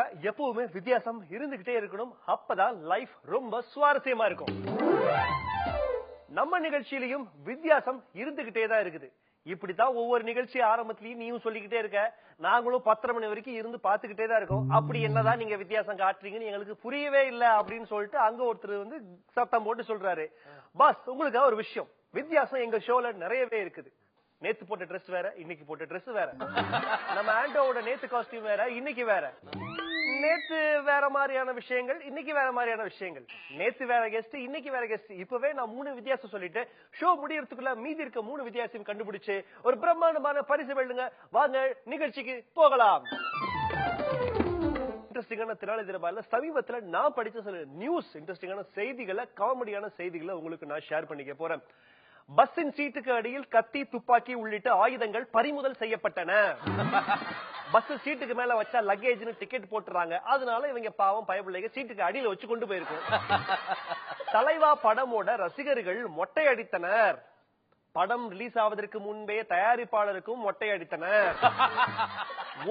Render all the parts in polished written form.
லைஃப்ல எப்பவுமே வித்தியாசம் இருந்துகிட்டே இருக்கணும். அப்பதான் லைஃப் ரொம்ப சுவாரஸ்யமா இருக்கும். நம்ம நிகழ்ச்சியிலையும் வித்தியாசம் இருந்துகிட்டே தான் இருக்குது. இப்படித்தான் ஒவ்வொரு நிகழ்ச்சி ஆரம்பத்திலயும் நீயும் சொல்லிக்கிட்டே இருக்க, நாங்களும் 10:30 மணி வரைக்கும் இருந்து பாத்துக்கிட்டே தான் இருக்கோம். அப்படி என்னதான் நீங்க வித்தியாசம் காட்டுறீங்கன்னு எங்களுக்கு புரியவே இல்லை அப்படின்னு சொல்லிட்டு அங்க ஒருத்தர் வந்து சத்தம் போட்டு சொல்றாரு, பாஸ் உங்களுக்கு ஒரு விஷயம், வித்தியாசம் எங்க ஷோல நிறையவே இருக்குது. நேத்து போட்ட ட்ரெஸ் வேற, இன்னைக்கு போட்ட ட்ரெஸ் வேற. நம்ம ஆண்டோவோட நேத்து காஸ்டியூம் வேற, இன்னைக்கு வேற. நேத்து வேற மாதிரியான விஷயங்கள், இன்னைக்கு வேற மாதிரியான விஷயங்கள். நேத்து வேற கெஸ்ட், இன்னைக்கு வேற கெஸ்ட். இப்பவே நான் 3 வித்தியாசம் சொல்லிட்டு ஷோ முடியறதுக்குள்ள மீதி இருக்க 3 வித்தியாசம் கண்டுபிடிச்சு ஒரு பிரம்மாண்டமான பரிசு வெல்லுங்க. வாங்க நிகழ்ச்சிக்கு போகலாம். இன்ட்ரெஸ்டிங்கான திராளி திரபால சமீபத்துல நான் படிச்ச சில நியூஸ், இன்ட்ரெஸ்டிங்கான செய்திகளை, காமெடியான செய்திகளை உங்களுக்கு நான் ஷேர் பண்ணிக்க போறேன். பஸ்ஸின் சீட்டுக்கு அடியில் கத்தி, துப்பாக்கி உள்ளிட்ட ஆயுதங்கள் பறிமுதல் செய்யப்பட்டன. பஸ் சீட்டுக்கு மேல வச்சா லக்கேஜ்னு டிக்கெட் போட்டுறாங்க. அதனால இவங்க பாவம் பயப்பிள்ளைங்க சீட்டுக்கு அடியில வச்சு கொண்டு போயிருக்கும். தலைவா படமோட ரசிகர்கள் மொட்டை அடித்தனர். படம் ரிலீஸ் ஆவதற்கு முன்பே தயாரிப்பாளருக்கும் மொட்டை அடித்தனர்.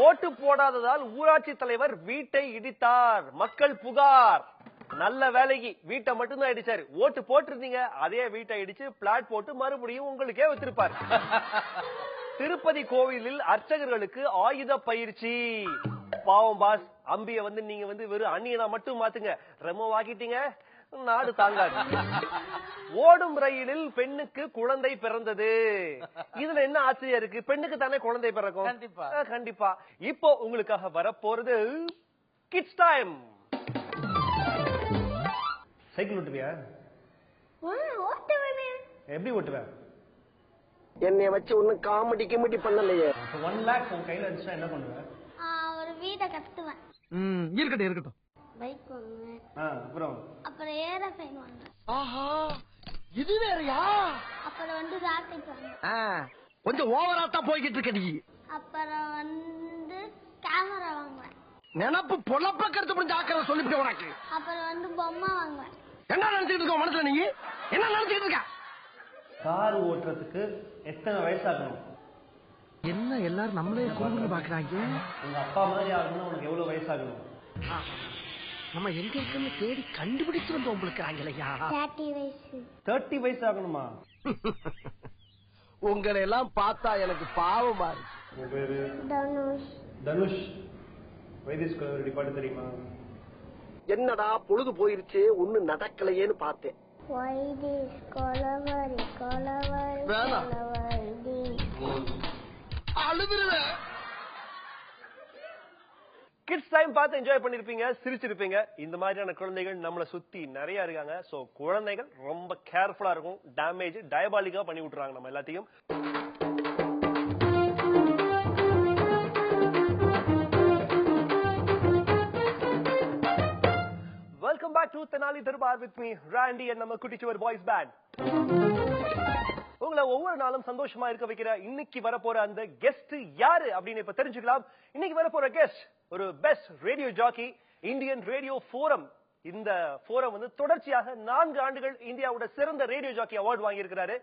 ஓட்டு போடாததால் ஊராட்சி தலைவர் வீட்டை இடித்தார். மக்கள் புகார். நல்ல வேலைக்கு வீட்டை மட்டும்தான் அடிச்சாரு. ஓட்டு போட்டிருந்தீங்க, அதே வீட்டை அடிச்சு பிளாட் போட்டு மறுபடியும் உங்களுக்கே வச்சிருப்பார். திருப்பதி கோவிலில் அர்ச்சகர்களுக்கு ஆயுத பயிற்சி. பாவம் பாஸ், அம்பிய வந்து நீங்க வந்து வெறும் அந்நியனா மட்டும் மாத்துங்க, ரெமோ ஆக்கிட்டீங்க, நாடு தாங்காது. ஓடும் ரயிலில் பெண்ணுக்கு குழந்தை பிறந்தது. இதுல என்ன ஆச்சரியம் இருக்கு? பெண்ணுக்கு தானே குழந்தை பிறக்கும். கண்டிப்பா. இப்போ உங்களுக்காக வரப்போறது கிட்ஸ் டைம். சைக்கிள் ஓட்டுவியா? எப்படி ஓட்டுவேன்? என்னை வச்சு ஒன்னும் காமெடி கிமெடி பண்ணலையே. 1 lakh உன் கையில இருந்துச்சா என்ன பண்ணுவேன்? ஒரு வீட கட்டுவேன். இருக்கட்டும் இருக்கட்டும். பைக் வாங்குவேன். அப்புறம் ஏரோப்ளேன் வாங்குவேன். ஆஹா, இது வேறயா? அப்புறம் வந்து ராக்கெட் வாங்குவேன். கொஞ்சம் ஓவரா தான் போய்கிட்டு இருக்க நீ. அப்புறம் வந்து கேமரா வாங்குவேன். நினப்பு பொழப்ப கருத்து முடிஞ்ச ஆக்கிற சொல்லிவிட்டு உனக்கு. அப்புறம் வந்து பொம்மை வாங்குவேன். என்ன நினைச்சிட்டு இருக்க மனசுல நீ? என்ன நினைச்சிட்டு இருக்க? கார் ஓட்டுறதுக்கு எத்தனை வயசாகணும்? என்ன எல்லாரும் நம்மளே குறுகுன்னு பாக்குறாங்க. உங்க அப்பா மாதிரி ஆகணும்னா உனக்கு எவ்வளவு வயசாகணும்? நம்ம எங்க இருக்குன்னு தேடி கண்டுபிடிச்சு வந்து உங்களுக்கு ஆங்கலையா? 30 வயசு. 30 வயசு ஆகணுமா? உங்களை எல்லாம் பார்த்தா எனக்கு பாவமா இருக்கு. உன் பேரு? தனுஷ். தனுஷ். வைத்திய டிபார்ட் தெரியுமா? என்னடா பொழுது போயிருச்சு, ஒண்ணு நடக்கலையேன்னு பார்த்தேன். கிட்ஸ் டைம் பார்த்து என்ஜாய் பண்ணிருப்பீங்க, சிரிச்சிருப்பீங்க. இந்த மாதிரியான குழந்தைகள் நம்மளை சுத்தி நிறைய இருக்காங்க. சோ குழந்தைகள் ரொம்ப கேர்ஃபுல்லா இருக்கும். டேமேஜ் டயபாலிக்கா பண்ணி விட்டுறாங்க நம்ம எல்லாத்தையும். Welcome back to Tenali Darbar with me, Randy and நம்ம குட்டிச்சுவர் பாய்ஸ் பேண்ட். உங்களை ஒவ்வொரு நாளும் சந்தோஷமா இருக்க வைக்கிற இன்னைக்கு வரப்போற அந்த கெஸ்ட் யாரு அப்படின்னு இப்ப தெரிஞ்சுக்கலாம். இன்னைக்கு வரப்போற கெஸ்ட் ஒரு best radio jockey, Indian radio forum. இந்த ஃபோரம் வந்து தொடர்ச்சியாக 4 ஆண்டுகள் இந்தியாவோட சிறந்த ரேடியோ ஜாக்கி அவார்டு வாங்கியிருக்கிறாரு.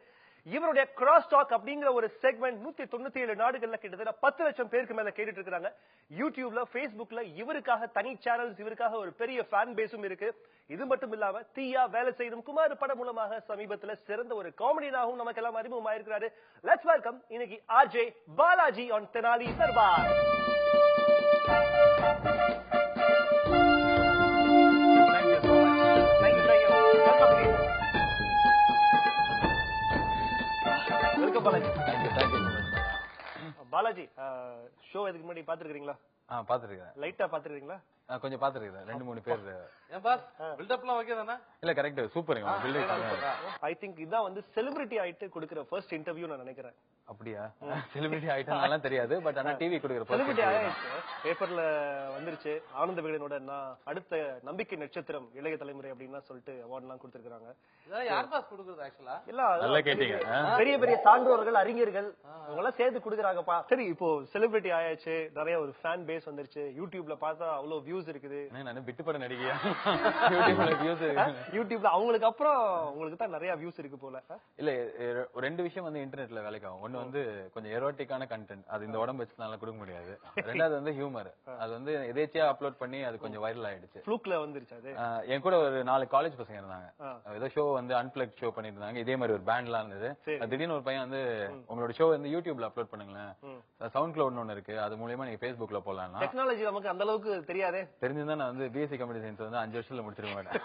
இவருடைய கிராஸ் டாக் அப்படிங்கிற ஒரு செக்மெண்ட் 197 நாடுகள்ல கிட்டத்தட்ட 10 லட்சம் பேருக்கு மேல கேட்டுட்டு இருக்காங்க. யூடியூப்ல, Facebookல இவருக்காக தனி சேனல்ஸ், இவருக்காக ஒரு பெரிய ஃபேன் பேஸும் இருக்கு. இது மட்டும் இல்லாம தீயா வேலை செய்யும் குமார் படம் மூலமாக சமீபத்துல சிறந்த ஒரு காமெடியனாகவும் நமக்கு எல்லாம் அறிமுகமாயிருக்கிறாரு. லெட்ஸ் வெல்கம் இன்னைக்கு RJ Balaji on Tenali Darbar. Balaji, show இதுக்கு முன்னாடி பாத்துருக்கீங்களா? பாத்துருக்கேன். லைட்டா பாத்துருக்கீங்களா? கொஞ்சம் பாத்துருக்கேன். 2-3 பேர். ஏன் பாஸ் பில்டப்லாம் ஓகே தானே? இல்ல கரெக்ட், சூப்பருங்க. ஐ திங்க் இதான் வந்து செலிபிரிட்டி ஆயிட்டு கொடுக்கிற ஃபர்ஸ்ட் இன்டர்வியூ நான் நினைக்கிறேன். அப்படியா? செலிபிரிட்டி ஆயிட்டனால தெரியாது, பட் ஆனா டிவி கொடுக்கிற செலிபிரிட்டி ஆயிடுச்சு. பேப்பர்ல வந்துருச்சு. ஆனந்த விகடனோட நான் அடுத்த நம்பிக்கை நட்சத்திரம் இளைய தலைமுறை அப்படின்னு சொல்லிட்டு அவார்ட் எல்லாம் கொடுத்திருக்காங்க. இதெல்லாம் யார் பாஸ் கொடுக்குறது ஆக்சுவலா? நல்லா கேட்டீங்க. பெரிய பெரிய சான்றோர்கள், அறிஞர்கள் அவங்க எல்லாம் சேர்த்து கொடுக்குறாங்கப்பா. சரி, இப்போ செலிபிரிட்டி ஆயாச்சு, நிறைய ஒரு ஃபேன் பேஸ் வந்துருச்சு. யூடியூப்ல பார்த்தா அவ்வளவு வியூஸ் இருக்குது. நான் விட்டுப்பட நடிகையா? யூடியூப்ல அவங்களுக்கு அப்புறம் உங்களுக்கு தான் நிறைய வியூஸ் இருக்கு போல. இல்ல, 2 விஷயம் வந்து இன்டர்நெட்ல வேலைக்கு ஆகும். ஒண்ணு ஒன்னு வந்து கொஞ்சம் எரோட்டிக்கான கண்டென்ட், அது இந்த உடம்பு வச்சு நல்லா கொடுக்க முடியாது. ரெண்டாவது வந்து ஹியூமர், அது வந்து எதேச்சியா அப்லோட் பண்ணி அது கொஞ்சம் வைரல் ஆயிடுச்சு. ஃப்ளூக்ல வந்துருச்சு அது. என் கூட ஒரு 4 காலேஜ் பசங்க இருந்தாங்க. ஏதோ ஷோ வந்து அன்பிளக் ஷோ பண்ணிட்டு இருந்தாங்க. இதே மாதிரி ஒரு பேண்ட்லாம் இருந்தது. திடீர்னு ஒரு பையன் வந்து உங்களோட ஷோ வந்து யூடியூப்ல அப்லோட் பண்ணுங்களேன், சவுண்ட் கிளவுட்னு ஒன்னு இருக்கு, அது மூலமா நீங்க Facebookல போடலாம். டெக்னாலஜி நமக்கு அந்த அளவுக்கு தெரியாதே. தெரிஞ்சிருந்தா நான் வந்து பிஎஸ்சி கம்ப்யூட்டர் சயின்ஸ் வந்து 5 வருஷத்துல முடிச்சிருக்க மாட்டேன்.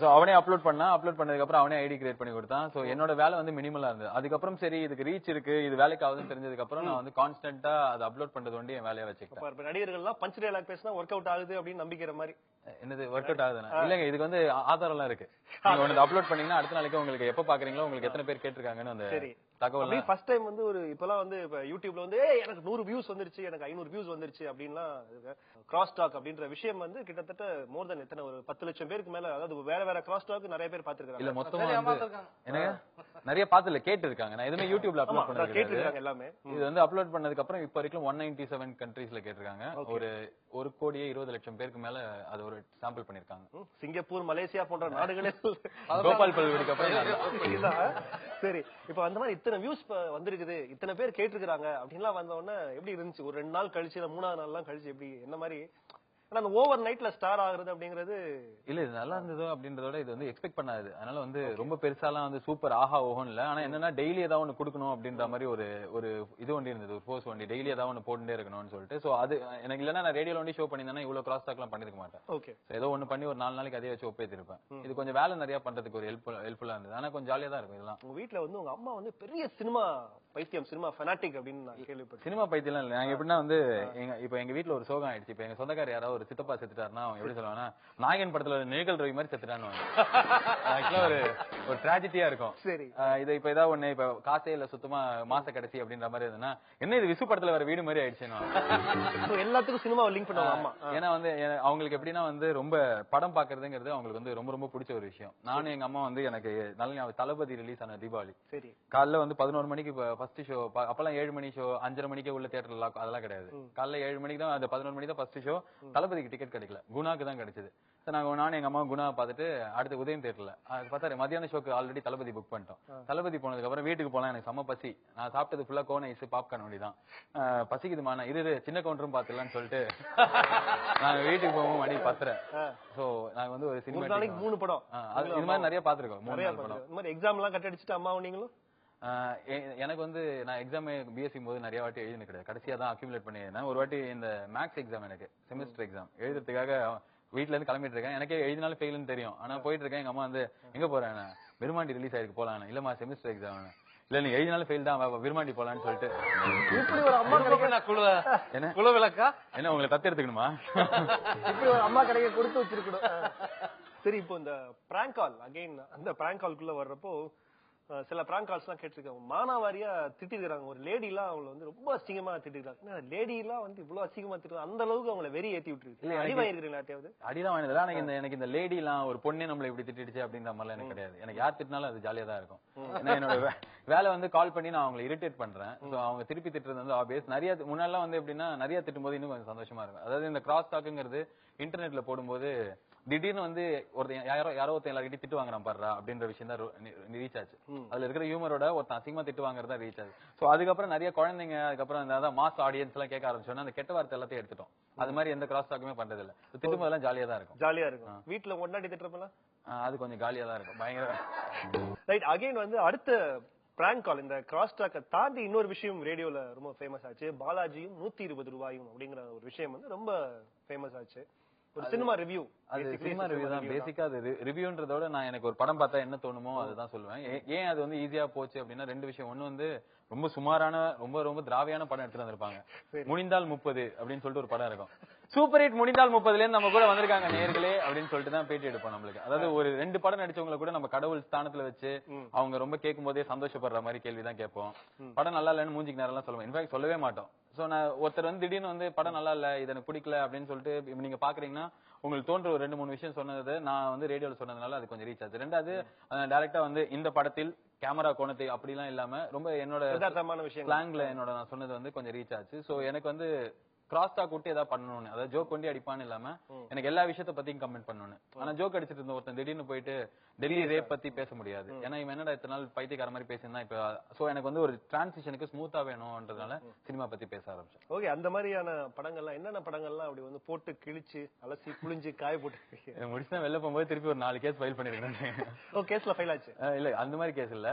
சோ அவனே அப்லோட் பண்ணதுக்கு அப்புறம் அவனே ஐடி கிரியேட் பண்ணி கொடுத்தான். சோ என்னோட வேலை வந்து மினிமலா இருந்தது. அதுக்கப்புறம் சரி இதுக்கு ரீச் இருக்கு, இது வேலைக்கு ஆகுதுன்னு தெரிஞ்சதுக்கு அப்புறம் நான் வந்து கான்ஸ்டன்டா அதை அப்லோட் பண்றது வந்து என் வேலையை வச்சுக்கிட்டேன். நடிகர்கள்லாம் பஞ்ச் டயலாக் பேசினா ஒர்க் அவுட் ஆகுது அப்படின்னு நம்பிக்கிற மாதிரி. என்னது ஒர்க் அவுட் ஆகுதுன்னா இல்லங்க, இதுக்கு வந்து ஆதாரம் எல்லாம் இருக்கு. நீங்க ஒன்னு அப்லோட் பண்ணீங்கன்னா அடுத்த நாளைக்கு உங்களுக்கு எப்ப பாக்குறீங்களோ உங்களுக்கு எத்தனை பேர் கேட்டிருக்காங்கன்னு அந்த தகவல். ஃபர்ஸ்ட் டைம் வந்து ஒரு இப்பெல்லாம் வந்து யூடியூப்ல வந்து எனக்கு 100 வியூஸ் வந்துருச்சு, எனக்கு 500 வியூஸ் வந்துருச்சு அப்படின்லாம் கிராஸ் டாக் அப்படின்ற விஷயம் வந்து கிட்டத்தட்ட மோர் தென் எத்தனை ஒரு 10 லட்சம் பேருக்கு மேல, அதாவது வேற வேற கிராஸ் டாக் நிறைய பேர் பாத்துருக்காங்க. இல்ல மொத்தமா என்னங்க நிறைய பாத்துல கேட்டு இருக்காங்க. நான் எதுவுமே யூடியூப்ல அப்லோட் பண்ணது கேட்டிருக்காங்க எல்லாமே. இது வந்து அப்லோட் பண்ணதுக்கு அப்புறம் இப்ப வரைக்கும் 197 கண்ட்ரீஸ்ல கேட்டிருக்காங்க. ஒரு 1,20,00,000 பேருக்கு மேல அது ஒரு சாம்பிள் பண்ணிருக்காங்க. சிங்கப்பூர், மலேசியா போன்ற நாடுகளே கோபால் பல்வெடிக்கு அப்புறம். சரி, இப்ப அந்த மாதிரி இத்தனை வியூஸ் வந்திருக்குது, இத்தனை பேர் கேட்டிருக்காங்க அப்படின்லாம் வந்த உடனே எப்படி இருந்துச்சு? ஒரு 2 நாள் கழிச்சு இல்ல 3ஆவது நாள் எல்லாம் கழிச்சு எப்படி என்ன மாதிரி? ஆனா அந்த ஓவர் நைட்ல ஸ்டார் ஆகுறது அப்படிங்கிறது இல்ல, இது நல்லா இருந்ததோ அப்படின்றதோட இது வந்து எக்ஸ்பெக்ட் பண்ணாது. அதனால வந்து ரொம்ப பெருசாலாம் வந்து சூப்பர் ஆஹா ஓஹோன்னு இல்ல. ஆனா என்னன்னா டெய்லி ஏதாவது ஒண்ணு கொடுக்கணும் அப்படின்ற மாதிரி ஒரு இது ஒண்டி இருந்தது, ஒரு போர்ஸ் ஒண்டி டெய்லி ஏதாவது ஒண்ணு போட்டுட்டே இருக்கணும்னு சொல்லிட்டு. சோ அது எனக்கு இல்லன்னா நான் ரேடியோல ஒண்டி ஷோ பண்ணியிருந்தேன்னா இவ்வளவு கிராஸ் டாக் எல்லாம் பண்ணிருக்க மாட்டேன். ஓகே, ஏதோ ஒண்ணு பண்ணி ஒரு 4 நாளைக்கு அதே வச்சு ஒப்பேத்திருப்பேன். இது கொஞ்சம் வேலை நிறைய பண்றதுக்கு ஒரு ஹெல்ப்ஃபுல்லா இருந்தது. ஆனா கொஞ்சம் ஜாலியா தான் இருக்கும் இதெல்லாம். உங்க வீட்டுல வந்து உங்க அம்மா வந்து பெரிய சினிமா பைத்தியம், சினிமா ஃபனாட்டிக் அப்படின்னு நான் கேள்விப்பட்டேன். சினிமா பைத்தியம் இல்ல, நாங்க எப்படின்னா வந்து இப்ப எங்க வீட்டுல ஒரு சோகம் ஆயிடுச்சு. இப்ப எங்க சொந்தக்காரர் யாராவது ஒரு சித்தப்பா செத்துட்டாருன்னா அவங்க எப்படி சொல்லுவாங்கன்னா நாயகன் படத்துல நிகழ் ரவி மாதிரி செத்துட்டான்னு. ஆக்சுவலா ஒரு டிராஜடியா இருக்கும். சரி, இது இப்ப ஏதாவது ஒண்ணு இப்ப காசே இல்ல சுத்தமா மாச கடைசி அப்படின்ற மாதிரி இருந்ததுன்னா என்ன இது விசு படத்துல வேற வீடு மாதிரி ஆயிடுச்சுன்னா எல்லாத்துக்கும் சினிமாவை லிங்க் பண்ணுவாங்க அம்மா. ஏன்னா வந்து அவங்களுக்கு எப்படின்னா வந்து ரொம்ப படம் பாக்குறதுங்கிறது அவங்களுக்கு வந்து ரொம்ப ரொம்ப பிடிச்ச ஒரு விஷயம். நானும் எங்க அம்மா வந்து எனக்கு நல்ல தளபதி ரிலீஸ் ஆன தீபாவளி சரி காலைல வந்து 11 மணிக்கு ஃபர்ஸ்ட் ஷோ. அப்பெல்லாம் 7 மணி ஷோ, 5:30 மணிக்கே உள்ள தியேட்டர்ல அதெல்லாம் கிடையாது. காலைல 7 மணிக்கு தான், அந்த 11 மணிக்கு தான் ஃபர்ஸ்ட் ஷோ. தளபதிக்கு டிக்கெட் கிடைக்கல, குணாக்கு தான் கிடைச்சது. நானும் எங்க அம்மா குணா பார்த்துட்டு அடுத்து உதயம் தியேட்டர்ல பார்த்தா மத்தியான ஷோக்கு ஆல்ரெடி தளபதி புக் பண்ணிட்டோம். தளபதி போனதுக்கு அப்புறம் வீட்டுக்கு போலாம், எனக்கு செம்ம பசி. நான் சாப்பிட்டது ஃபுல்லா கோன் ஐஸ் பாப்கார்ன் ஒண்டிதான். பசிக்குதுமா, நான் இரு சின்ன கவுண்டரும் பாத்துலான்னு சொல்லிட்டு நாங்க வீட்டுக்கு போவோம் மணி 10:30. சோ நாங்க வந்து ஒரு சினிமா 3 படம் இது மாதிரி நிறைய பாத்துருக்கோம். 3 படம். இந்த மாதிரி எக்ஸாம் எல்லாம் கட் அடிச்சுட்டு அம்மாவும் நீங்களும்? எனக்கு வந்து நான் எக்ஸாம் பிஎஸ்சி போது நிறைய வாட்டி எழுதினது கிடையாது. கடைசியா தான் அக்யூமுலேட் பண்ணிருந்தேன். ஒரு வாட்டி இந்த மேக்ஸ் எக்ஸாம், எனக்கு செமஸ்டர் எக்ஸாம் எழுதுறதுக்காக வீட்டுல இருந்து கிளம்பிட்டு இருக்கேன். எனக்கே எழுதினாலும் ஃபெயில்னு தெரியும். ஆனா போயிட்டு இருக்கேன். எங்க அம்மா வந்து எங்க போறேன், விருமாண்டி ரிலீஸ் ஆயிருக்கு போலாம். இல்லமா செமஸ்டர் எக்ஸாம். இல்ல நீ எழுதினாலும் ஃபெயில் தான், விருமாண்டி போலான்னு சொல்லிட்டு. இப்படி ஒரு அம்மா கிடைக்க என்ன குழு விளக்கா என்ன உங்களை தத்து எடுத்துக்கணுமா? இப்படி ஒரு அம்மா கிடைக்க கொடுத்து வச்சிருக்கணும். சரி, இப்போ இந்த பிராங்க் கால் அகைன், அந்த பிராங்க் கால்குள்ள வர்றப்போ சில பிராங்க் கால்ஸ் எல்லாம் கேட்டிருக்காங்க. மானாவாரியா திட்டிருக்காங்க. ஒரு லேடி எல்லாம் அவங்களை வந்து ரொம்ப அசிங்கமா திட்டிருக்காங்க. லேடி எல்லாம் வந்து இவ்வளவு அசிங்கமா திட்டு அந்த அளவுக்கு அவங்களை வெறி ஏத்தி விட்டுருக்கு. அடி வாங்கிருக்கீங்களா? அடிலாம் வாங்கினது. ஆனா எனக்கு இந்த லேடி எல்லாம் ஒரு பொண்ணே நம்மள இப்படி திட்டிடுச்சு அப்படின்ற மாதிரி எனக்கு கிடையாது. எனக்கு யார் திட்டினாலும் அது ஜாலியா தான் இருக்கும். ஏன்னா என்னோட வேலை வந்து கால் பண்ணி நான் அவங்களை இரிட்டேட் பண்றேன். அவங்க திருப்பி திட்டுறது வந்து ஆப்வியஸ். நிறைய முன்னாடிலாம் வந்து எப்படின்னா நிறைய திட்டும் போது இன்னும் கொஞ்சம் சந்தோஷமா இருக்கும். அதாவது இந்த கிராஸ் டாக்குங்கிறது இன்டர்நெட்ல போடும்போது திடீர்னு வந்து யாரோ ஒருத்தன் எல்லார்கிட்ட திட்டு வாங்குறான் பாடுறா அப்படின்ற விஷயம் தான் ரீச் ஆச்சு. அதுல இருக்கிற ஹியூமரோட ஒருத்தன் அசிங்கமா திட்டு வாங்குறதா ரீச் ஆச்சு. சோ அதுக்கப்புறம் நிறைய குழந்தைங்க அதுக்கப்புறம் அந்த மாஸ் ஆடியன்ஸ் எல்லாம் கேட்க ஆரம்பிச்சோன்னா அந்த கெட்ட வார்த்தை எல்லாத்தையும் எடுத்துட்டோம். அது மாதிரி எந்த கிராஸ் டாக்குமே பண்றது இல்ல. திட்டும் போதெல்லாம் ஜாலியா தான் இருக்கும். ஜாலியா இருக்கும். வீட்டுல ஒன்னாடி திட்டுறப்பெல்லாம் அது கொஞ்சம் ஜாலியா தான் இருக்கும். பயங்கர ரைட். அகைன் வந்து அடுத்த பிராங்க் கால், இந்த கிராஸ் டாக்கை தாண்டி இன்னொரு விஷயம் ரேடியோல ரொம்ப ஃபேமஸ் ஆச்சு. பாலாஜியும் 120 ரூபாயும் அப்படிங்கிற ஒரு விஷயம் வந்து ரொம்ப ஃபேமஸ் ஆச்சு. ஒரு சினிமா ரிவ்யூ. அது சினிமா ரிவ்யூ தான் பேசிக்கா. அது ரிவ்யூன்றதோட நான் எனக்கு ஒரு படம் பார்த்தா என்ன தோணுமோ அதுதான் சொல்லுவேன். ஏன் அது வந்து ஈஸியா போச்சு அப்படின்னா 2 விஷயம். ஒண்ணு வந்து ரொம்ப சுமாரான ரொம்ப திராவியான படம் எடுத்துட்டு வந்திருப்பாங்க. முடிந்தால் 30 அப்படின்னு சொல்லிட்டு ஒரு படம் இருக்கும். சூப்பர் ஹிட் முடிந்தால் 30ல இருந்து நம்ம கூட வந்திருக்காங்க நேயர்களே அப்படின்னு சொல்லிட்டு தான் பேட்டி எடுப்போம் நம்மளுக்கு. அதாவது ஒரு 2 படம் நடிச்சவங்களை கூட நம்ம கடவுள் ஸ்தானத்துல வச்சு அவங்க ரொம்ப கேட்கும் போதே சந்தோஷப்படுற மாதிரி கேள்விதான் கேட்போம். படம் நல்லா இல்லன்னு மூஞ்சிக்கு நேரம் எல்லாம் சொல்லுவோம். இன்ஃபேக்ட் சொல்லவே மாட்டோம். சோ நான் ஒருத்தர் வந்து திடீர்னு வந்து படம் நல்லா இல்ல, இது எனக்கு பிடிக்கல அப்படின்னு சொல்லிட்டு நீங்க பாக்குறீங்கன்னா உங்களுக்கு தோன்ற ஒரு 2-3 விஷயம் சொன்னது நான் வந்து ரேடியோல சொன்னதுனால அது கொஞ்சம் ரீச் ஆச்சு. ரெண்டாவது டைரக்டா வந்து இந்த படத்தில் கேமரா கோணத்தை அப்படிலாம் இல்லாம ரொம்ப என்னோட ஸ்லாங்ல என்னோட நான் சொன்னது வந்து கொஞ்சம் ரீச் ஆச்சு. சோ எனக்கு வந்து கிராஸ் டாக் விட்டு ஏதாவது பண்ணணும்னு, அதாவது ஜோக் கொண்டு அடிப்பான்னு இல்லாம எனக்கு எல்லா விஷயத்த பத்தியும் கமெண்ட் பண்ணணும். ஆனா ஜோக் அடிச்சிட்டு இருந்த ஒருத்தன் திடீர்னு போயிட்டு டெல்லி ரேப் பத்தி பேச முடியாது. ஏன்னா இவன் என்னடா இத்தனை நாள் பைத்தியக்கார மாதிரி பேசியிருந்தா இப்ப சோ எனக்கு வந்து ஒரு டிரான்சிஷனுக்கு ஸ்மூத்தா வேணும்ன்றதுனால சினிமா பத்தி பேச ஆரம்பிச்சேன். ஓகே, அந்த மாதிரியான படங்கள்லாம் என்னென்ன படங்கள்லாம் அப்படி வந்து போட்டு கிழிச்சு அலசி புளிஞ்சு காய போட்டு முடிச்சுனா வெளில போகும்போது திருப்பி ஒரு 4 கேஸ் ஃபைல் பண்ணிருக்கேன். ஓ, கேஸ்ல ஃபைல் ஆச்சு? இல்ல அந்த மாதிரி கேஸ் இல்ல,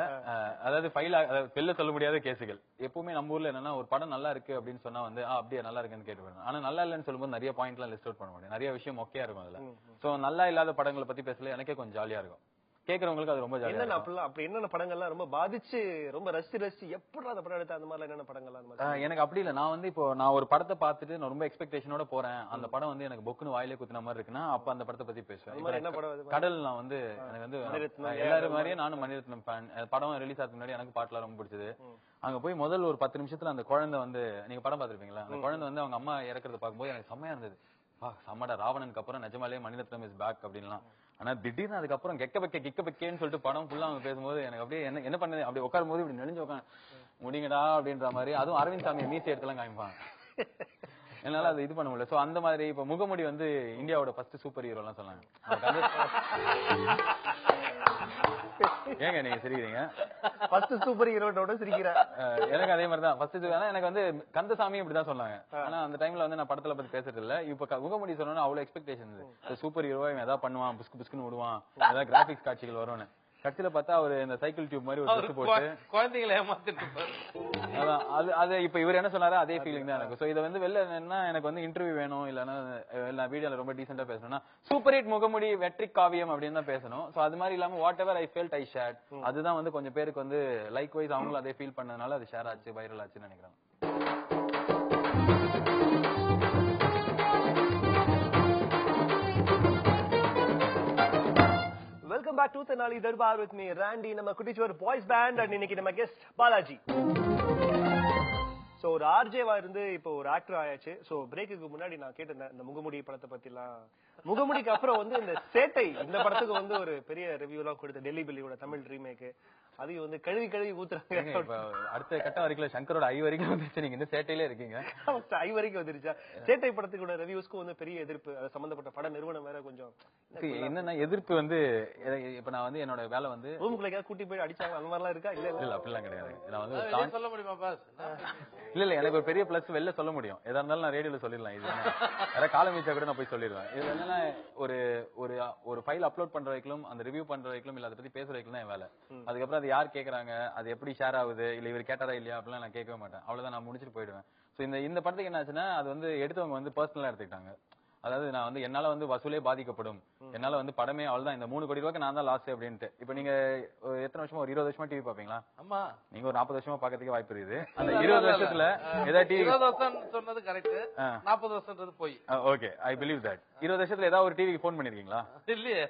அதாவது ஃபைல் வெளில சொல்ல முடியாத கேஸுகள். எப்பவுமே நம்ம ஊர்ல என்னன்னா ஒரு படம் நல்லா இருக்கு அப்படின்னு சொன்னா வந்து அப்படியே நல்லா இருக்குன்னு கேட்டு, ஆனா நல்லா இல்லன்னு சொல்லும்போது நிறைய பாயிண்ட் எல்லாம் லிஸ்ட் அவுட் பண்ண முடியும், நிறைய விஷயம் மொக்கையா இருக்கும் அதுல. சோ நல்லா இல்லாத படங்களை பத்தி பேசல எனக்கே கொஞ்சம் ஜாலியா இருக்கும், கேக்குறவங்களுக்கு அது ரொம்ப ஜாலியா இருக்கும். அப்படி என்னென்ன படங்கள்லாம் ரொம்ப பாதிச்சு ரொம்ப ரசிச்சு எப்படி அந்த படம் எடுத்த அந்த மாதிரி என்னென்ன படங்கள்லாம்? எனக்கு அப்படி இல்ல, நான் வந்து இப்போ நான் ஒரு படத்தை பார்த்துட்டு நான் ரொம்ப எக்ஸ்பெக்டேஷனோட போறேன், அந்த படம் வந்து எனக்கு பொக்குன்னு வாயிலே குத்துன மாதிரி இருக்குன்னா அப்ப அந்த படத்தை பத்தி பேசுவேன். என்ன படம்? கடல். நான் வந்து எனக்கு வந்து எல்லாரும் மாதிரியே நானும் மணிரத்னம் ஃபேன். படம் ரிலீஸ் ஆகிறதுக்கு முன்னாடி எனக்கு பாட்டுலாம் ரொம்ப பிடிச்சது. அங்க போய் முதல் ஒரு 10 நிமிஷத்துல அந்த குழந்தை வந்து, நீங்க படம் பாத்துருப்பீங்களா, அந்த குழந்தை வந்து அவங்க அம்மா இறக்குறத பார்க்கும்போது எனக்கு செம்மையா இருந்தது. சம்மடா ராவணனுக்கு அப்புறம் நிஜமாலே மணிரத்னம் இஸ் பேக் அப்படின்லாம். ஆனா திடீர்னு அதுக்கப்புறம் கிக்க பெக்கேன்னு சொல்லிட்டு படம் ஃபுல்லா அவங்க பேசும்போது எனக்கு அப்படியே என்ன பண்ணது, அப்படி உட்காரும் போது இப்படி நெளிஞ்சு உட்காந்து முடிங்கடா அப்படின்ற மாதிரி. அதுவும் அரவிந்த் சாமி மீசி எடுத்துலாம் காமிப்பாங்க, என்னால அது இது பண்ண முடியல. சோ அந்த மாதிரி இப்ப முகமுடி வந்து இந்தியாவோட ஃபர்ஸ்ட் சூப்பர் ஹீரோ எல்லாம் சொன்னாங்க. ஏங்க நீங்க சிரிக்கிறீங்க? ஃபர்ஸ்ட் சூப்பர் ஹீரோட சிரிக்கிற எனக்கு அதே மாதிரி தான் ஃபர்ஸ்ட். எனக்கு வந்து கந்தசாமி இப்படிதான் சொன்னாங்க. ஆனா அந்த டைம்ல வந்து நான் படத்துல பத்தி பேசுறது இல்ல. இப்ப முகமுடி சொன்னா அவ்வளவு எக்ஸ்பெக்டேஷன் சூப்பர் ஹீரோவா இவன் ஏதாவது பண்ணுவான், புஸ்கு புஸ்குன்னு விடுவான், ஏதாவது கிராபிக்ஸ் காட்சிகள் வரும்னு. கட்சியில பார்த்தா அவரு இந்த சைக்கிள் டியூப் மாதிரி ஒரு ட்ரெஸ் போட்டு குழந்தைகளை ஏமாத்திட்டு அதான் அது இப்ப இவர் என்ன சொன்னாரோ அதே ஃபீலிங் தான் எனக்கு. சோ இதை வந்து வெளில என்ன எனக்கு வந்து இன்டர்வியூ வேணும் இல்லன்னா வீடியோல ரொம்ப டீசெண்டா பேசணும்னா சூப்பர் ஹிட் முகமுடி வெற்றி காவியம் அப்படின்னு தான் பேசணும். சோ அது மாதிரி இல்லாம what ever I felt I shirt, அதுதான் வந்து கொஞ்சம் பேருக்கு வந்து லைக் வைஸ் அவங்களும் அதே ஃபீல் பண்ணதுனால அது ஷேர் ஆச்சு, வைரல் ஆச்சுன்னு நினைக்கிறேன். Welcome back to Tenali Darbar with me Randy. நம்ம குட்டிச்சுவர் பாய்ஸ் பேண்ட் அண்ட் இன்னைக்கு நம்ம கெஸ்ட் பாலாஜி. சோ ஒரு ஆர்ஜேவா இருந்து இப்போ ஒரு ஆக்டர் ஆயாச்சு. சோ பிரேக்குக்கு முன்னாடி நான் கேட்டிருந்தேன் இந்த முகமுடி படத்தை பத்தி எல்லாம். முகமுடிக்கு அப்புறம் வந்து இந்த சேட்டை இந்த படத்துக்கு வந்து ஒரு பெரிய ரிவ்யூ எல்லாம் கொடுத்த டெல்லி பில்லியோட தமிழ் ரீமேக், அதையும் வந்து கழுவி ஊத்துறாங்க. அடுத்த கட்டம் வரைக்கும் சங்கரோட ஐ வரைக்கும் வந்துருச்சு, நீங்க இந்த சேட்டையில இருக்கீங்க. ஐ வரைக்கும் வந்துருச்சா? சேட்டை படத்துக்கு ரிவ்யூஸ்க்கும் வந்து பெரிய எதிர்ப்பு, அது சம்பந்தப்பட்ட பட நிறுவனம் வேற கொஞ்சம் என்னன்னா எதிர்ப்பு வந்து இப்ப நான் வந்து என்னோட வேலை வந்து ரூமுக்குள்ள கூட்டி போய் அடிச்சாங்க அந்த மாதிரிலாம் இருக்கா? இல்ல அப்படிலாம் கிடையாது. நான் வந்து சொல்ல முடியுமா பாஸ்? இல்ல எனக்கு ஒரு பெரிய பிளஸ் வெளில சொல்ல முடியும். எதா இருந்தாலும் நான் ரேடியோல சொல்லிடலாம். இது வேற காலம் வச்சா கூட நான் போய் சொல்லிடுவேன். இது என்னன்னா ஒரு ஃபைல் அப்லோட் பண்ற வரைக்கும், அந்த ரிவ்யூ பண்ற வரைக்கும், இல்ல அதை பத்தி பேசுற வரைக்கும் தான் என் வேலை. அதுக்கப்புறம் அது யார் கேக்குறாங்க, அது எப்படி ஷேர் ஆகுது, இல்ல இவர் கேட்டாரா இல்லையா அப்படிலாம் நான் கேட்கவே மாட்டேன். அவ்வளவுதான், நான் முடிச்சுட்டு போயிடுவேன். சோ இந்த படத்துக்கு என்ன ஆச்சுன்னா அது வந்து எடுத்தவங்க வந்து பர்சனலா எடுத்துக்கிட்டாங்க. அதாவது நான் வந்து என்னால வந்து வசூலே பாதிக்கப்படும், என்னால வந்து படமே அவ்வளவுதான், இந்த 3 கோடி ரூபாய்க்கு நான் தான் லாஸ் அப்படின்ட்டு. இப்ப நீங்க எத்தனை வருஷமா, ஒரு 20 வருஷமா டிவி பாப்பீங்களா? ஆமா, நீங்க ஒரு 40 வருஷமா பாக்கிறதுக்கு வாய்ப்பு இருக்குது. அந்த 20 வருஷத்துல ஏதாவது டிவி 20 வருஷம் சொன்னது கரெக்ட், 40 வருஷம்ன்றது போய். Okay, I believe that. 20 வருஷத்துல ஏதாவது ஒரு டிவிக்கு போன் பண்ணிருக்கீங்களா? இல்லையே.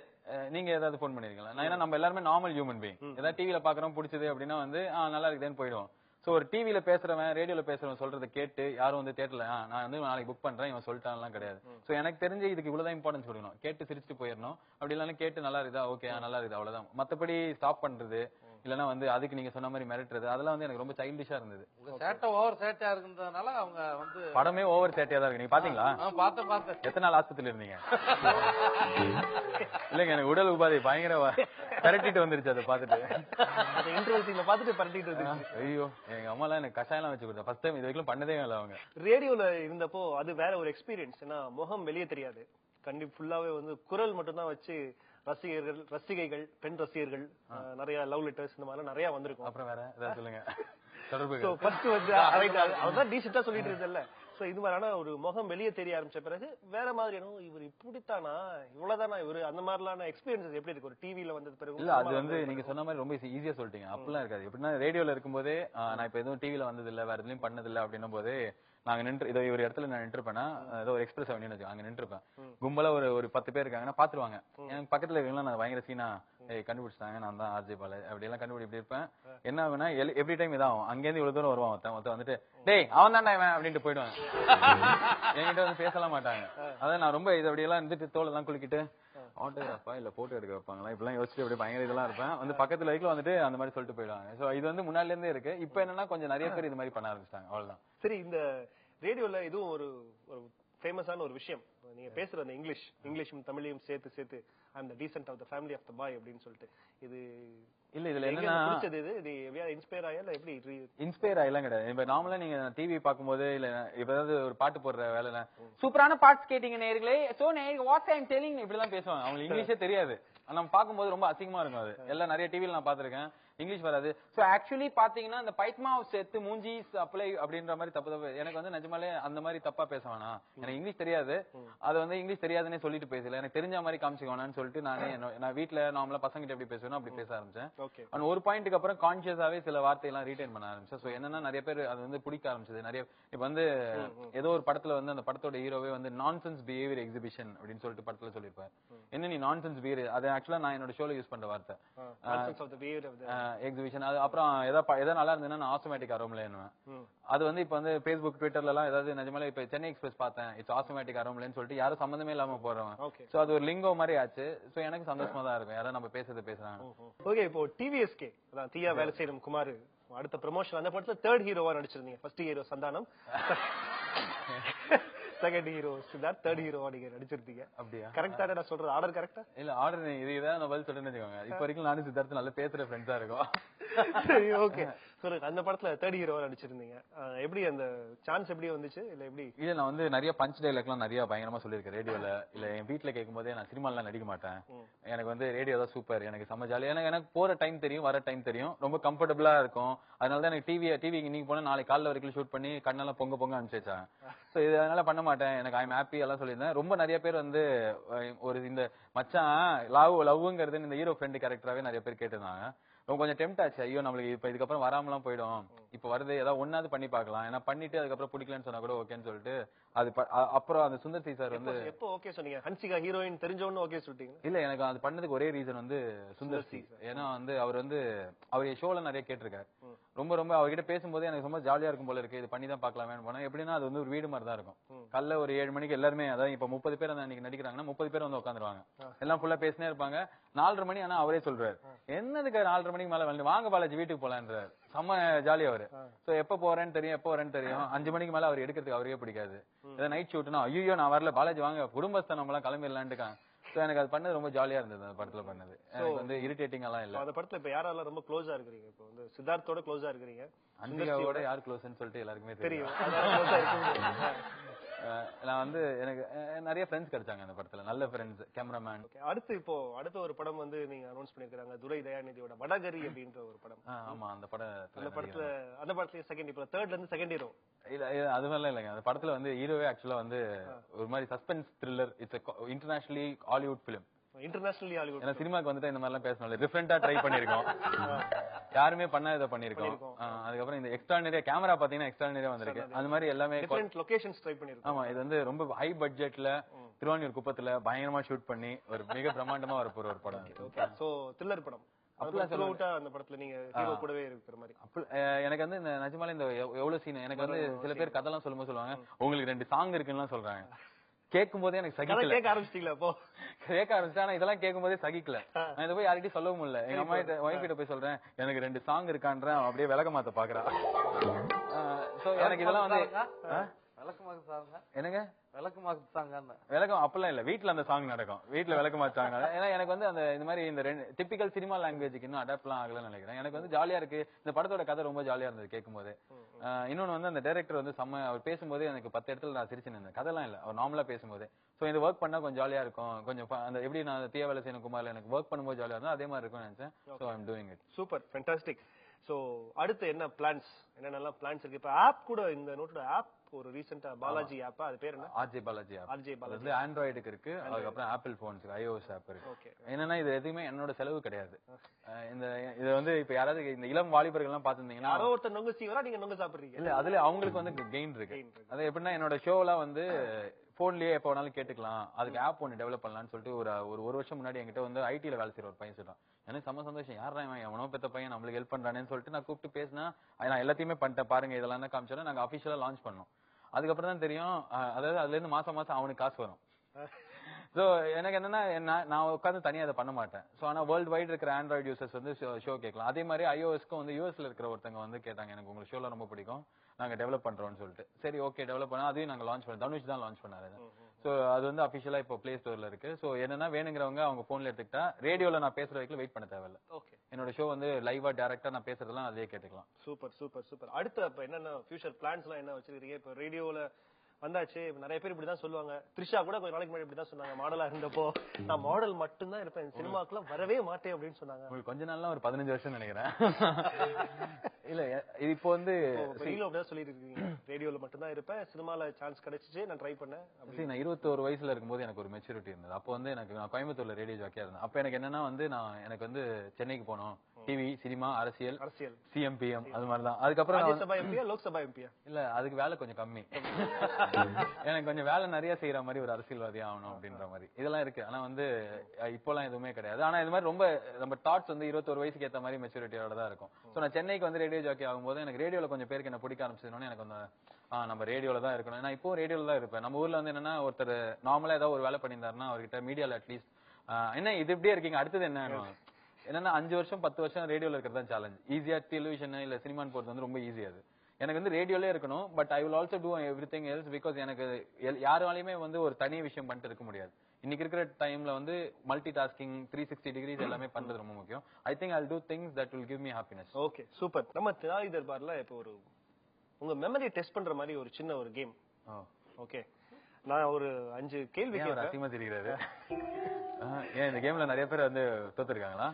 நீங்க ஏதாவது போன் பண்ணிருக்கீங்களா? நான் ஏன்னா நம்ம எல்லாருமே நார்மல் ஹியூமன் பீயிங். ஏதாவது டிவில பாக்குறோம் பிடிச்சது அப்படின்னா வந்து நல்லா இருக்குதுன்னு போயிடுவோம். சோ ஒரு டிவில பேசுறவன், ரேடியோல பேசுறவன் சொல்றதை கேட்டு யாரும் வந்து தேட்டல நான் வந்து நாளைக்கு புக் பண்றேன் இவன் சொல்லிட்டான்லாம் கிடையாது. சோ எனக்கு தெரிஞ்சு இதுக்கு இவ்வளவுதான் இம்பார்ட்டன்ஸ் கொடுக்கணும். கேட்டு சிரிச்சுட்டு போயிடணும். அப்படி இல்லைன்னா கேட்டு நல்லா இருக்குதா, ஓகே நல்லா இருக்குது, அவ்வளவுதான். மத்தபடி ஸ்டாப் பண்றது இல்லன்னா வந்து அதுக்கு நீங்க சொன்ன மாதிரி மிரட்டுறது அதெல்லாம் வந்து எனக்கு ரொம்ப சைல்டிஷா இருந்தது. சேட்டை ஓவர் சேட்டையா இருக்குன்றதுனால அவங்க வந்து படமே ஓவர் சேட்டையா தான் இருக்கு. நீங்க பாத்தீங்களா? பார்த்தேன். எத்தனை நாள் ஆஸ்பத்திரியில இருந்தீங்க? இல்லங்க, எனக்கு உடல் உபாதை பயங்கர பரட்டிட்டு வந்துருச்சு. அதை பாத்துட்டு பரட்டிட்டு வந்துருச்சு. ஐயோ, எங்க அம்மா எல்லாம் எனக்கு கஷாயம் வச்சு கொடுத்தா. ஃபர்ஸ்ட் டைம் இது வரைக்கும் பண்ணதே இல்லை அவங்க. ரேடியோல இருந்தப்போ அது வேற ஒரு எக்ஸ்பீரியன்ஸ். ஏன்னா முகம் வெளியே தெரியாது, கண்டிப்பா ஃபுல்லாவே வந்து குரல் மட்டும் தான் வச்சு ரசிகர்கள், ரசிகைகள், பெண் ரசிகர்கள், நிறைய லவ் லெட்டர்ஸ் இந்த மாதிரி நிறைய வந்திருக்கும். அப்புறம் வேற ஏதாவது சொல்லுங்க. தொடர்பு ஃபர்ஸ்ட் வந்து அவதான் டீசெண்டா சொல்லிட்டு இருந்தல்ல. சோ இது மாதிரியான ஒரு முகம் வெளியே தெரிய ஆரம்பிச்ச பிறகு வேற மாதிரியான இவர் இப்படித்தானா, இவ்வளவுதானா இவரு, அந்த மாதிரிலான எக்ஸ்பீரியன்ஸ் எப்படி இருக்கு ஒரு டிவில வந்தது பிறகு? இல்ல அது வந்து நீங்க சொன்ன மாதிரி ரொம்ப ஈஸியா சொல்லிட்டீங்க. அப்படிலாம் இருக்காது. எப்படின்னா ரேடியோல இருக்கும்போதே நான் இப்ப எதுவும் டிவில வந்தது இல்ல, வேற எதுலயும் பண்ணது இல்ல அப்படின்னும் போதே நாங்க நின்று இதோ ஒரு இடத்துல நான் நின்றுப்பேன்னா, ஏதோ ஒரு எக்ஸ்பிரஸ் அவனி அங்க நின்றுப்பேன். கும்பலா ஒரு 10 பேர் இருக்காங்கன்னா பாத்துருவாங்க. எனக்கு பக்கத்துல இருக்கீங்களா, நான் பயங்கர சீனா கண்டுபிடிச்சிட்டாங்க, நான் தான் ஆர்ஜே பால அப்படி எல்லாம் கண்டுபிடி இப்படி இருப்பேன். என்ன ஆகுனா எவ்ரி டைம் இதாகும். அங்கேருந்து இவ்வளவு தூரம் வருவான் ஒருத்தன் வந்துட்டு டேய் அவன் தான்டா இவன் அப்படின்ட்டு போயிடுவாங்க. என்கிட்ட வந்து பேசலாம் மாட்டாங்க. அதான் நான் ரொம்ப இது அப்படியெல்லாம் இருந்துட்டு தோலெல்லாம் குளிக்கிட்டு ஆட்டோகிராஃபா இல்ல போட்டோ எடுக்க வைப்பாங்களா இப்பெல்லாம் யோசிச்சு அப்படியே பயங்கர இதெல்லாம் இருப்பேன். வந்து பக்கத்துல வரைக்கும் வந்துட்டு அந்த மாதிரி சொல்லிட்டு போயிடுவாங்க. சோ இது வந்து முன்னாடில இருந்தே இருக்கு. இப்ப என்னன்னா கொஞ்சம் நிறைய பேர் இது மாதிரி பண்ண ஆரம்பிச்சிட்டாங்க. அவ்வளவுதான். சரி, இந்த ரேடியோல இதுவும் ஒரு ஃபேமஸான ஒரு விஷயம். நீங்க பேசுற அந்த இங்கிலீஷும் தமிழையும் சேர்த்து அந்த decent of the family of the boy அப்படின்னு சொல்லிட்டு இது இல்ல இதுல என்னன்னா பிடிச்சது இது இன்ஸ்பயர் ஆயா இல்ல எப்படி இன்ஸ்பயர் ஆயிலாம் கிடையாது. இப்ப நார்மலா நீங்க டிவி பாக்கும்போது இல்ல இப்ப ஏதாவது ஒரு பாட்டு போடுற வேலை சூப்பரான பாட்ஸ் கேட்டீங்க நேயர்களே, சோ நேயர்கள் வாட்ஸ் ஐ அம் டெல்லிங் இப்படிலாம் பேசுவாங்க. அவங்களுக்கு இங்கிலீஷே தெரியாது. நம்ம பாக்கும்போது ரொம்ப அசிங்கமா இருக்கும். அது எல்லாம் நிறைய டிவில நான் பாத்திருக்கேன், இங்கிலீஷ் வராது. சோ ஆக்சுவலி பாத்தீங்கன்னா அந்த பைட்மாவை சேர்த்து மூஞ்சி அப்ளை அப்படின்ற மாதிரி தப்பு எனக்கு வந்து நிஜமாலே அந்த மாதிரி தப்பா பேச வேணாம். எனக்கு இங்கிலீஷ் தெரியாது, அது வந்து இங்கிலீஷ் தெரியாதுன்னே சொல்லிட்டு பேசல, எனக்கு தெரிஞ்ச மாதிரி காமிச்சுக்கோனான்னு சொல்லிட்டு நான் வீட்டுல நார்மலா பசங்க எப்படி பேசுவேன் அப்படி பேச ஆரம்பிச்சேன். ஒரு பாயிண்ட்க்கு அப்புறம் கான்சியஸாவே சில வார்த்தையெல்லாம் ரீடைன் பண்ண ஆரம்பிச்சேன். சோ என்னன்னா நிறைய பேர் அது வந்து பிடிக்க ஆரம்பிச்சது. நிறைய இப்ப வந்து ஏதோ ஒரு படத்துல வந்து அந்த படத்தோட ஹீரோவே வந்து நான்சென்ஸ் பிஹேவியர் எக்ஸிபிஷன் அப்படின்னு சொல்லிட்டு படத்துல சொல்லிருப்பாரு. என்ன நீ நான்சென்ஸ் பிஹேவியர், அது ஆக்சுவலா நான் என்னோட ஷோல யூஸ் பண்ற வார்த்தை எக்ஸிபிஷன். அது அப்புறம் எதாவது நல்லா இருந்ததுன்னா நான் ஆட்டோமேட்டிக் அரோம்லேன்னுவேன். அது வந்து இப்ப வந்து பேஸ்புக் ட்விட்டர்ல எல்லாம் ஏதாவது நிஜமாலே இப்ப சென்னை எக்ஸ்பிரஸ் பார்த்தேன், இட்ஸ் ஆட்டோமேட்டிக் அரோம்லேன்னு சொல்லிட்டு யாரும் சம்பந்தமே இல்லாம போறவங்க. சோ அது ஒரு லிங்கோ மாதிரி ஆச்சு. சோ எனக்கு சந்தோஷமா தான் இருக்கும் யாரும் நம்ம பேசுறாங்க. ஓகே, இப்போ டிவிஎஸ்கே அதான் தீயா வேலை செய்யும் குமார் அடுத்த ப்ரமோஷன் அந்த படத்துல 3rd ஹீரோவா நடிச்சிருந்தீங்க. First hero Santhanam, second hero Siddharth, 3rd ஹீரோவா நீங்க நடிச்சிருந்தீங்க. அப்படியா? கரெக்டா நான் சொல்றது ஆர்டர் கரெக்டா? இல்ல ஆர்டர் இதுதான் நான் பதில் சொல்றேன்னு வச்சுக்கோங்க. இப்ப வரைக்கும் நானும் சித்தார்த் நல்லா பேசுற ஃப்ரெண்ட்ஸா இருக்கும். சரி ஓகே. சொல்லுங்க, அந்த படத்துல 3rd ஹீரோவா நடிச்சிருந்தீங்க. எப்படி அந்த சான்ஸ் எப்படி வந்துச்சு? இல்ல எப்படி? இல்ல நான் வந்து நிறைய பஞ்ச் டைலாக்லாம் நிறைய பயங்கரமா சொல்லியிருக்கேன் ரேடியோல. இல்ல என் வீட்டுல கேட்கும் போதே நான் சினிமாலாம் நடிக்க மாட்டேன், எனக்கு வந்து ரேடியோ தான் சூப்பர், எனக்கு செம்ம ஜாலி, எனக்கு போற டைம் தெரியும் வர டைம் தெரியும், ரொம்ப கம்ஃபர்டபுளா இருக்கும். அதனாலதான் எனக்கு டிவி இன்னைக்கு போனா நாளைக்கு காலைல வரைக்கும் ஷூட் பண்ணி கண்ணெல்லாம் பொங்க அனுப்பிச்சாங்க. சோ இது அதனால பண்ண மாட்டேன், எனக்கு ஐம் ஹாப்பி எல்லாம் சொல்லியிருந்தேன். ரொம்ப நிறைய பேர் வந்து ஒரு இந்த மச்சான் லவ்ங்கிறது இந்த ஹீரோ ஃப்ரெண்ட் கேரக்டராவே நிறைய பேர் கேட்டிருந்தாங்க. ரொம்ப கொஞ்சம் டெம்ட் ஆச்சு. ஐயோ நம்மளுக்கு இப்ப இதுக்கப்புறம் வராமலாம் போயிடும், இப்ப வருது ஏதாவது ஒன்னாவது பண்ணி பாக்கலாம், ஏன்னா பண்ணிட்டு அதுக்கப்புறம் பிடிக்கலன்னு சொன்னா கூட ஓகேன்னு சொல்லிட்டு அது அப்புறம் அந்த சுந்தர் சி சார் வந்து எப்போ ஓகே சொன்னீங்க? ஹன்சிகா ஹீரோயின் தெரிஞ்சவொன்னு ஓகே சொல்லிட்டீங்க? இல்ல எனக்கு அது பண்ணதுக்கு ஒரே ரீசன் வந்து சுந்தர் சி. ஏன்னா வந்து அவர் ஷோல நிறைய கேட்டிருக்காரு. ரொம்ப அவர்கிட்ட பேசும்போது எனக்கு ரொம்ப ஜாலியா இருக்கும் போல இருக்கு, இது பண்ணி தான் பாக்கலாமே போனா. எப்படின்னா அது வந்து ஒரு வீடு மாதிரி தான் இருக்கும். காலைல ஒரு 7 மணிக்கு எல்லாருமே, அதாவது இப்ப 30 பேர் அன்னைக்கு நடிக்கிறாங்கன்னா 30 பேர் வந்து உட்காந்துருவாங்க, எல்லாம் ஃபுல்லா பேசினே இருப்பாங்க. 4:30 மணி ஆனா அவரே சொல்றாரு, என்னதுக்கு 4:30 மணிக்கு மேல வந்து வாங்க பாலாஜி வீட்டுக்கு போலான்றாரு. செம்ம ஜாலி அவரு. சோ எப்ப போறேன்னு தெரியும், எப்ப வரேன்னு தெரியும். 5 மணிக்கு மேல அவர் எடுக்கிறதுக்கு அவரே பிடிக்காது. ஏதாவது நைட் ஷூட்னா ஐயோ நான் வரல பாலாஜி வாங்க குடும்பஸ்தான் நம்ம எல்லாம் கிளம்பிடலான்ட்டுக்காங்க. எனக்கு அது பண்ணது ரொம்ப ஜாலியா இருந்தது. அந்த படத்துல பண்ணது எனக்கு வந்து இரிட்டேட்டிங் எல்லாம் இல்ல. அந்த படத்துல இப்ப யாரெல்லாம் ரொம்ப க்ளோஸா இருக்கீங்க? இப்போ வந்து சித்தார்த்தோட க்ளோஸா இருக்கீங்க, அன்பிகாவோட யார் க்ளோஸ்னு சொல்லிட்டு எல்லாருக்குமே தெரியும். நான் வந்து எனக்கு நிறைய ஃப்ரெண்ட்ஸ் கிடைச்சாங்க அந்த படத்துல, நல்ல ஃப்ரெண்ட்ஸ், கேமராமேன். அடுத்த ஒரு படம் வந்து நீங்க அனௌன்ஸ் பண்ணிருக்காங்க, துரை தயாநிதியோட வடகரி அப்படின்ற ஒரு படம். ஆமா, அந்த படத்துல செகண்ட், இப்ப 3rd இருந்து செகண்ட் ஹீரோ. இல்ல அது மாதிரிலாம் இல்லைங்க. அந்த படத்துல வந்து ஹீரோவே ஆக்சுவலா வந்து ஒரு மாதிரி suspense thriller, it's internationally Hollywood film. Internationally Hollywood. ஏன்னா சினிமாக்கு வந்துட்டு இந்த மாதிரிலாம் பேசணும், டிஃபரெண்டா ட்ரை பண்ணிருக்கோம், யாருமே பண்ணாத பண்ணிருக்கோம். அதுக்கப்புறம் இந்த எக்ஸ்ட்ரானரியா கேமரா பாத்தீங்கன்னா எக்ஸ்ட்ரானரியா வந்திருக்கு. அது மாதிரி எல்லாமே டிஃபரெண்ட் லொகேஷன்ஸ் ட்ரை பண்ணிருக்கோம். ஆமா, இது வந்து ரொம்ப ஹை பட்ஜெட்ல திருவான்மியூர் குப்பத்துல பயங்கரமா ஷூட் பண்ணி ஒரு மிக பிரம்மாண்டமா வரப்போற ஒரு படம். சோ த்ரில்லர் படம். அந்த படத்துல நீங்க ஹீரோ கூடவே இருக்கிற மாதிரி. எனக்கு வந்து இந்த நிஜமாலே இந்த எவ்வளவு சீன் எனக்கு வந்து சில பேர் கதைலாம் சொல்லும்போது சொல்லுவாங்க உங்களுக்கு 2 சாங் இருக்குன்னு சொல்றாங்க. கேட்கும் போதே எனக்கு சகிக்கல. கேட்க ஆரம்பிச்சிட்டீங்களா? அப்போ கேட்க ஆரம்பிச்சா இதெல்லாம் கேட்கும் போதே சகிக்கல. நான் இதை போய் யார்கிட்டயும் சொல்லவும் முடியல. எங்க அம்மா ஒய்ஃப் கிட்ட போய் சொல்றேன் எனக்கு 2 சாங் இருக்கான்றேன், அப்படியே விளக்க மாத்த பாக்குறா. சோ எனக்கு இதெல்லாம் வந்து விளக்கமாக்கு சாங்க என்னங்க விளக்கம் அப்பெல்லாம் இல்ல, வீட்டுல அந்த சாங் நடக்கும், வீட்டுல விளக்க மாட்டாங்க. ஏன்னா எனக்கு வந்து அந்த இந்த மாதிரி இந்த டிபிக்கல் சினிமா லாங்குவேஜுக்கு இன்னும் அடாப்ட்லாம் ஆகலன்னு நினைக்கிறேன். எனக்கு வந்து ஜாலியா இருக்கு, இந்த படத்தோட கதை ரொம்ப ஜாலியா இருந்தது கேட்கும் போது. இன்னொன்னு வந்து அந்த டைரக்டர் வந்து அவர் பேசும்போது எனக்கு 10 இடத்துல நான் சிரிச்சு நின்றேன். கதைலாம் இல்ல, அவர் நார்மலா பேசும்போது. சோ இந்த ஒர்க் பண்ணா கொஞ்சம் ஜாலியா இருக்கும், கொஞ்சம் அந்த எப்படி நான் தீய வேலை செய்யணும் குமார்ல எனக்கு ஒர்க் பண்ணும்போது ஜாலியா இருக்கும், அதே மாதிரி இருக்கும்னு நினைச்சேன். So I am doing it. Super, fantastic. So அடுத்து என்ன பிளான்ஸ், என்னென்னலாம் பிளான்ஸ் இருக்கு? இப்ப ஆப் கூட, இந்த நோட்டோட ஆப் ஒரு ரீசெண்டா பாலாஜி ஆப், அது பேர் என்ன? RJ Balaji app. RJ Balaji ஆண்ட்ராய்டுக்கு இருக்கு, அதுக்கப்புறம் ஆப்பிள் போன்ஸ்க்கு iOS ஆப் இருக்கு. என்னன்னா இது எதுவுமே என்னோட செலவு கிடையாது. இது வந்து இப்ப யாராவது இந்த இளம் வாலிபர்கள் எல்லாம் பாத்துருந்தீங்கன்னா யாரோ ஒருத்தர் நொங்கு சீவரா நீங்க நொங்கு சாப்பிடுறீங்க இல்ல, அதுல அவங்களுக்கு வந்து கெயின் இருக்கு. அது எப்படின்னா என்னோட ஷோலாம் வந்து போன்லயே எப்ப வேணாலும் கேட்டுக்கலாம், அதுக்கு ஆப் ஒன்னு டெவலப் பண்ணலாம்னு சொல்லிட்டு ஒரு வருஷம் முன்னாடி என்கிட்ட வந்து ஐடில வேலை செய்யற ஒரு பையன் சொல்றான். எனக்கு செம்ம சந்தோஷம், யாரா எவனோ பெத்த பையன் நம்மளுக்கு ஹெல்ப் பண்றானேன்னு சொல்லிட்டு நான் கூப்பிட்டு பேசினா நான் எல்லாத்தையுமே பண்ணிட்டேன் பாருங்க இதெல்லாம் காமிச்சோன்னா நாங்க அபிஷியலா லான்ச் பண்ணோம். அதுக்கப்புறம் தான் தெரியும், அதாவது அதுல இருந்து மாசம் அவனுக்கு காசு வரும். சோ எனக்கு என்னன்னா நான் உட்காந்து தனியா அதை பண்ண மாட்டேன். சோ ஆனா வேர்ல்டு வைட் இருக்கிற ஆண்ட்ராய்டு யூசர்ஸ் வந்து ஷோ கேட்கலாம். அதே மாதிரி iOSக்கும் வந்து யூஎஸ்ல இருக்கிற ஒருத்தங்க வந்து கேட்டாங்க, எனக்கு உங்க ஷோல ரொம்ப பிடிக்கும், நாங்க டெவலப் பண்றோம்னு சொல்லிட்டு. சரி ஓகே டெவலப் பண்ணா அதையும் நாங்க லான்ச் பண்ணோம். தனுஷ் தான் லான்ச் பண்ணாரு. சோ அது வந்து அபிஷியலா இப்போ பிளே ஸ்டோர்ல இருக்கு. சோ என்னன்னா வேணுங்கிறவங்க அவங்க போன்ல எடுத்துக்கிட்டா ரேடியோல நான் பேசுற வரைக்கும் வெயிட் பண்ண தேவையில்ல. ஓகே, என்னோட ஷோ வந்து லைவா டைரக்டா நான் பேசுறதெல்லாம் அதே கேட்டுக்கலாம். Super super super. அடுத்து அப்ப என்னென்ன ஃபியூச்சர் பிளான்ஸ் எல்லாம் என்ன வச்சிருக்கீங்க? இப்ப ரேடியோல வந்தாச்சு, நிறைய பேர் இப்படிதான் சொல்லுவாங்க. த்ரிஷா கூட கொஞ்ச நாளைக்கு முன்னாடி இப்படிதான் சொன்னாங்க, மாடலா இருந்தப்போ நான் மாடல் மட்டும் தான் இருப்பேன், சினிமாக்குலாம் வரவே மாட்டேன் அப்படின்னு சொன்னாங்க. உங்களுக்கு கொஞ்ச நாள்லாம் ஒரு 15 வருஷம் நினைக்கிறேன். இல்ல இது இப்போ வந்து வெளியில அப்படிதான் சொல்லிட்டு இருக்கீங்க, ரேடியோல மட்டும் தான் இருப்பேன், சினிமால சான்ஸ் கிடைச்சிச்சு நான் ட்ரை பண்ணேன். நான் 21 வயசுல இருக்கும்போது எனக்கு ஒரு மெச்சூரிட்டி இருந்தது. அப்போ வந்து நான் கோயம்புத்தூர்ல ரேடியோ ஜாக்கியா இருந்தேன். அப்ப எனக்கு என்னன்னா வந்து எனக்கு வந்து சென்னைக்கு போனோம், டிவி சினிமா அரசியல் சிஎம்பிஎம் அது மாதிரிதான். அதுக்கப்புறம் ராஜ்யசபா எம்பியா லோக்சபா எம்பியா? இல்ல அதுக்கு வேலை கொஞ்சம் கம்மி. எனக்கு கொஞ்சம் வேலை நிறைய செய்யற மாதிரி ஒரு அரசியல்வாதி ஆகணும் அப்படின்ற மாதிரி இதெல்லாம் இருக்கு. ஆனா வந்து இப்போலாம் எதுவுமே கிடையாது. ஆனா இது மாதிரி ரொம்ப நம்ம தாட்ஸ் வந்து 21 வயசுக்கு ஏத்த மாதிரி மெச்சூரிட்டியோட தான் இருக்கும். சோ நான் சென்னைக்கு வந்து ரேடியோ ஜாக்கி ஆகும்போது எனக்கு ரேடியோல கொஞ்சம் பேருக்கு என்ன பிடிக்க ஆரம்பிச்சதுன்னு எனக்கு வந்து நம்ம ரேடியோல தான் இருக்கணும். நான் இப்போ ரேடியோல தான் இருப்பேன். நம்ம ஊர்ல வந்து என்னன்னா ஒருத்தர் நார்மலா ஏதாவது ஒரு வேலை பண்ணியிருந்தாருன்னா அவர்கிட்ட மீடியால அட்லீஸ்ட் என்ன இது இப்படியே இருக்கீங்க அடுத்தது என்ன என்னன்னா 5 வருஷம் 10 வருஷம் ரேடியோல இருக்கிறது தான் சேலஞ்ச். ஈஸியா டெலிவிஷன் இல்ல சினிமான்னு போறது வந்து ரொம்ப ஈஸியா அது. எனக்கு வந்து ரேடியோலே இருக்கணும், but I will also do everything else because எனக்கு யாராலையுமே வந்து ஒரு தனி விஷயம் பண்ணிட்டு இருக்க முடியாது. இன்னைக்கு இருக்கிற டைம்ல வந்து மல்டி டாஸ்கிங் 360 டிகிரிஸ் எல்லாமே பண்றது ரொம்ப முக்கியம். I think I will do things that will give me happiness. Okay super. நம்ம தினாலி தர்பார்ல இப்போ ஒரு உங்க மெமரி டெஸ்ட் பண்ற மாதிரி ஒரு சின்ன ஒரு கேம். ஓகே, நான் ஒரு 5 கேள்வி கேட்கிறேன். அசிங்கமா தெரியுது. ஏன் இந்த கேம்ல நிறைய பேர் வந்து தோத்துருக்காங்களா?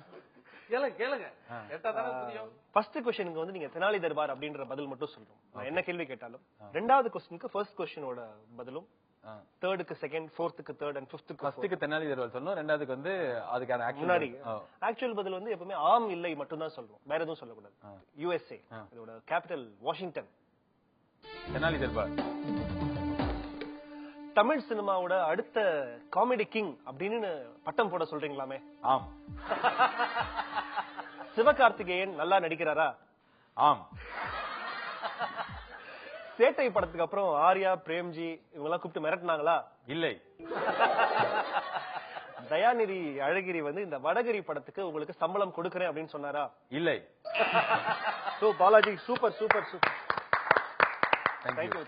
கேளுங்க கேட்டா தானே புரியும். ஃபர்ஸ்ட் क्वेश्चनக்கு வந்து நீங்க தெனாலி தர்பார் அப்படின்ற பதில் மட்டும் சொல்லணும். நான் என்ன கேள்வி கேட்டாலும். ரெண்டாவது क्वेश्चनக்கு ஃபர்ஸ்ட் क्वेश्चनோட பதிலும், தேர்டுக்கு செகண்ட், ஃபோர்த்துக்கு தேர்ட் அண்ட் ஃபிஃப்த்துக்கு ஃபர்ஸ்ட்க்கு தெனாலி தர்பார் சொல்லணும், ரெண்டாவதுக்கு வந்து அதுக்கான முன்னாடி ஆக்சுவல் பதில் வந்து எப்பவுமே ஆம் இல்லை மட்டும் தான் சொல்லணும், வேற எதுவும் சொல்லக்கூடாது. USA இதோட கேபிட்டல் வாஷிங்டன். தெனாலி தர்பார். தமிழ் சினிமாவோட அடுத்த காமெடி கிங் அப்படின்னு பட்டம் போட சொல்றீங்களாமே? ஆம். சிவகார்த்திகேயன் நல்லா நடிக்கிறாரா? ஆம். சேட்டை படத்துக்கு அப்புறம் ஆர்யா பிரேம்ஜி இவங்க எல்லாம் கூப்பிட்டு மிரட்டினாங்களா? இல்லை. தயாநிதி அழகிரி வந்து இந்த வடகிரி படத்துக்கு உங்களுக்கு சம்பளம் கொடுக்கறேன் அப்படின்னு சொன்னாரா? இல்லை. Balaji super super super.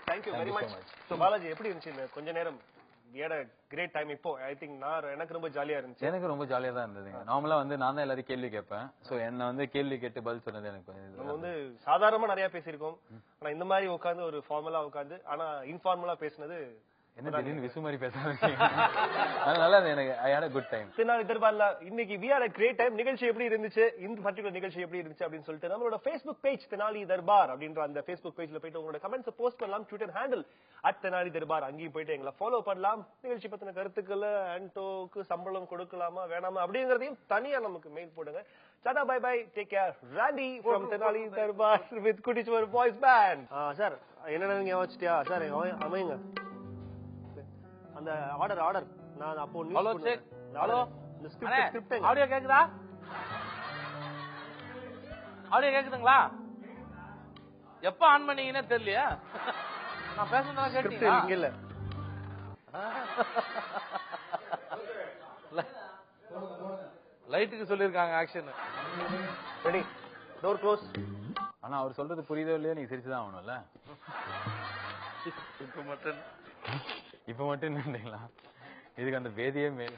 Thank you very much. So Balaji எப்படி இருந்துச்சு கொஞ்ச நேரம்? we had a great time. இப்போ ஐ திங்க் எனக்கு ரொம்ப ஜாலியா இருந்துச்சு. எனக்கு ரொம்ப ஜாலியா தான் இருந்ததுங்க. நார்மலா வந்து நான் தான் எல்லாரும் கேள்வி கேட்பேன். சோ என்ன வந்து கேள்வி கேட்டு பதில் சொன்னது எனக்கு நம்ம வந்து சாதாரணமா நிறைய பேசியிருக்கோம். ஆனா இந்த மாதிரி உட்கார்ந்து ஒரு ஃபார்மலா உட்கார்ந்து ஆனா இன்ஃபார்மலா பேசினது என்ன திடீர்னு விசு மாதிரி பேசாதீங்க. அதனால எனக்கு I had a good time. Tenali தர்பார்ல இன்னைக்கு we had a great time. நிகழ்ச்சி எப்படி இருந்துச்சு, இந்த பர்టిక్యులர் நிகழ்ச்சி எப்படி இருந்துச்சு அப்படின்னு சொல்லிட்டு நம்மளோட Facebook பேஜ் தெனாலி தர்பார் அப்படின்ற அந்த Facebook பேஜ்ல போயிட்டு உங்களோட கமெண்ட்ஸ் போஸ்ட் பண்ணலாம். ட்விட்டர் ஹேண்டில் @தெனாலி தர்பார் அங்கேயும் போயிட்டு எங்களை ஃபாலோ பண்ணலாம். நிகழ்ச்சி பத்தின கருத்துக்களை ஆண்டோக்கு சம்பளம் கொடுக்கலாமா வேணாமா அப்படிங்கறதையும் தனியா நமக்கு மெயில் போடுங்க. Ta ta bye bye, take care. Randy from Tenali Darbar with Kuttichuvar boys band. Sir என்னென்ன நீங்க வச்சிட்டியா சார்? அமைங்க அந்த ஆர்டர் நான் அப்போ ஹலோ செக். ஹலோ இந்த ஸ்கிரிப்ட் ஆடியோ கேக்குதா? ஆடியோ கேக்குதுங்களா? எப்ப ஆன் பண்ணீங்கன்னே தெரியலையா? நான் பேசுறதா கேட்டீங்களா? இங்க இல்ல. லைட்டுக்கு சொல்லிருக்காங்க ஆக்ஷன். Ready, door close. ஆனா அவர் சொல்றது புரியுதோ இல்லையோ நீங்க சிரிச்சுதான் ஆகணும்ல. இப்ப மட்டும் இப்ப மட்டும் என்னங்களா இதுக்கு அந்த வேதியே மேல்